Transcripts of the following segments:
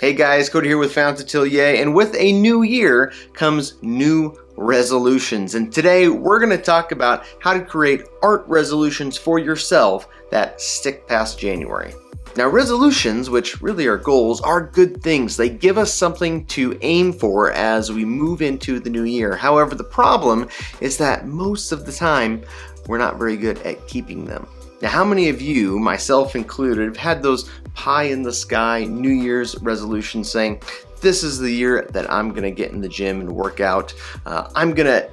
Hey guys, Cody here with Fountain Atelier, and with a new year comes new resolutions. And today we're going to talk about how to create art resolutions for yourself that stick past January. Now, resolutions, which really are goals, are good things. They give us something to aim for as we move into the new year. However, the problem is that most of the time we're not very good at keeping them. Now, how many of you, myself included, have had those pie in the sky New Year's resolutions saying, this is the year that I'm gonna get in the gym and work out, I'm gonna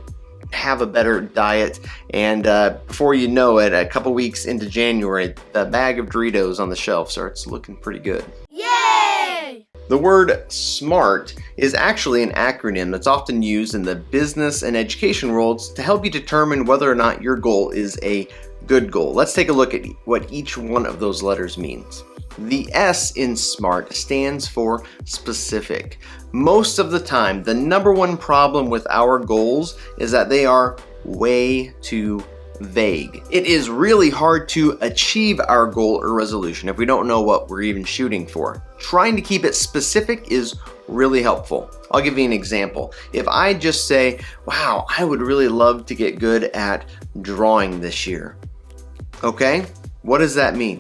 have a better diet, and before you know it, a couple weeks into January, the bag of Doritos on the shelf starts looking pretty good. Yay! The word SMART is actually an acronym that's often used in the business and education worlds to help you determine whether or not your goal is a good goal. Let's take a look at what each one of those letters means. The S in SMART stands for specific. Most of the time, the number one problem with our goals is that they are way too vague. It is really hard to achieve our goal or resolution if we don't know what we're even shooting for. Trying to keep it specific is really helpful. I'll give you an example. If I just say, wow, I would really love to get good at drawing this year. Okay, what does that mean?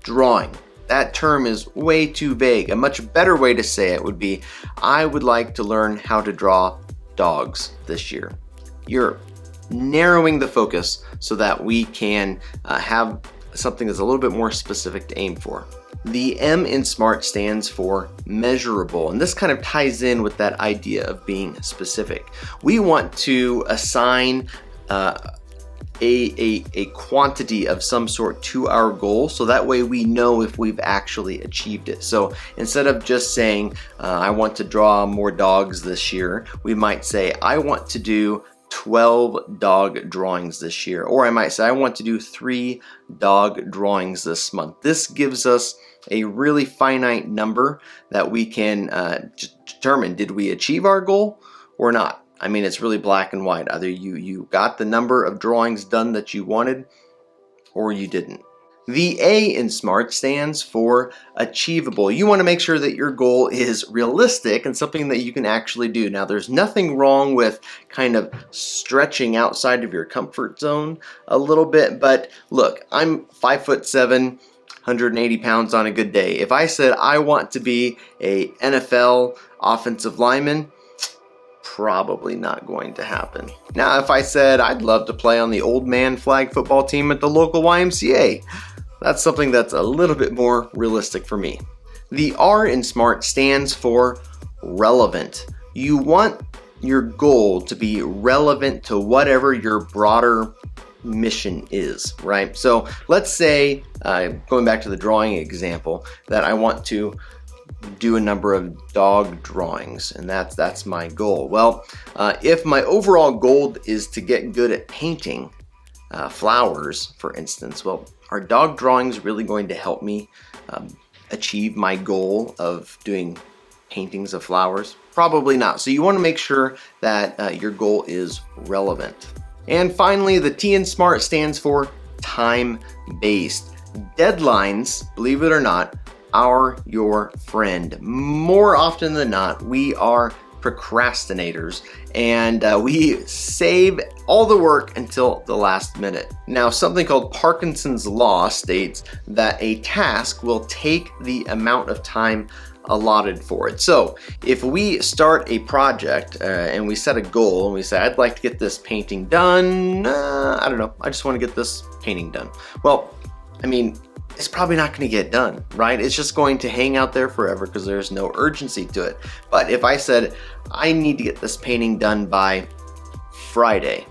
Drawing. That term is way too vague. A much better way to say it would be, I would like to learn how to draw dogs this year. You're narrowing the focus so that we can have something that's a little bit more specific to aim for. The M in SMART stands for measurable, and this kind of ties in with that idea of being specific. We want to assign a quantity of some sort to our goal, so that way we know if we've actually achieved it. So instead of just saying I want to draw more dogs this year, we might say I want to do 12 dog drawings this year, or I might say I want to do 3 dog drawings this month. This gives us a really finite number that we can determine, did we achieve our goal or not? I mean, it's really black and white. Either you got the number of drawings done that you wanted, or you didn't. The A in SMART stands for achievable. You want to make sure that your goal is realistic and something that you can actually do. Now, there's nothing wrong with kind of stretching outside of your comfort zone a little bit, but look, I'm 5'7", 180 pounds on a good day. If I said I want to be a NFL offensive lineman, probably not going to happen. Now, if I said I'd love to play on the old man flag football team at the local YMCA, that's something that's a little bit more realistic for me. The R in SMART stands for relevant. You want your goal to be relevant to whatever your broader mission is, right? So let's say, going back to the drawing example, that I want to do a number of dog drawings, and that's my goal. Well, if my overall goal is to get good at painting flowers, for instance, well, are dog drawings really going to help me achieve my goal of doing paintings of flowers? Probably not. So you want to make sure that your goal is relevant. And finally, the T in SMART stands for time-based. Deadlines, believe it or not, are your friend. More often than not, we are procrastinators, and we save all the work until the last minute. Now, something called Parkinson's Law states that a task will take the amount of time allotted for it. So if we start a project and we set a goal and we say, I'd like to get this painting done, I don't know, I just want to get this painting done. Well, I mean, it's probably not going to get done, right? It's just going to hang out there forever because there's no urgency to it. But if I said, I need to get this painting done by Friday,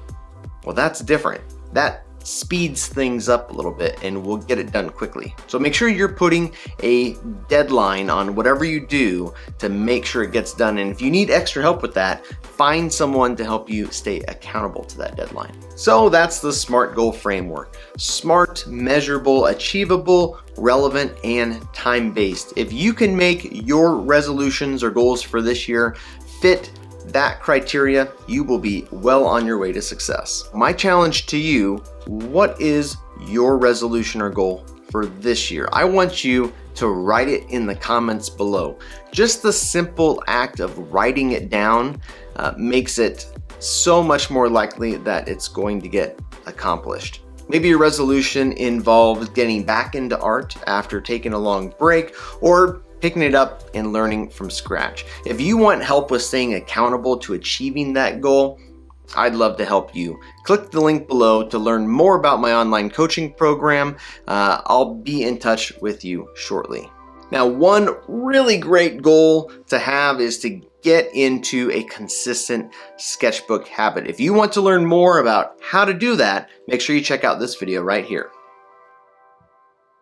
well, that's different. That speeds things up a little bit and we'll get it done quickly. So make sure you're putting a deadline on whatever you do to make sure it gets done. And if you need extra help with that, find someone to help you stay accountable to that deadline. So that's the SMART goal framework. SMART, measurable, achievable, relevant, and time-based. If you can make your resolutions or goals for this year fit that criteria, you will be well on your way to success. My challenge to you, what is your resolution or goal for this year? I want you to write it in the comments below. Just the simple act of writing it down makes it so much more likely that it's going to get accomplished. Maybe your resolution involves getting back into art after taking a long break, or picking it up and learning from scratch. If you want help with staying accountable to achieving that goal, I'd love to help you. Click the link below to learn more about my online coaching program. I'll be in touch with you shortly. Now, one really great goal to have is to get into a consistent sketchbook habit. If you want to learn more about how to do that, make sure you check out this video right here.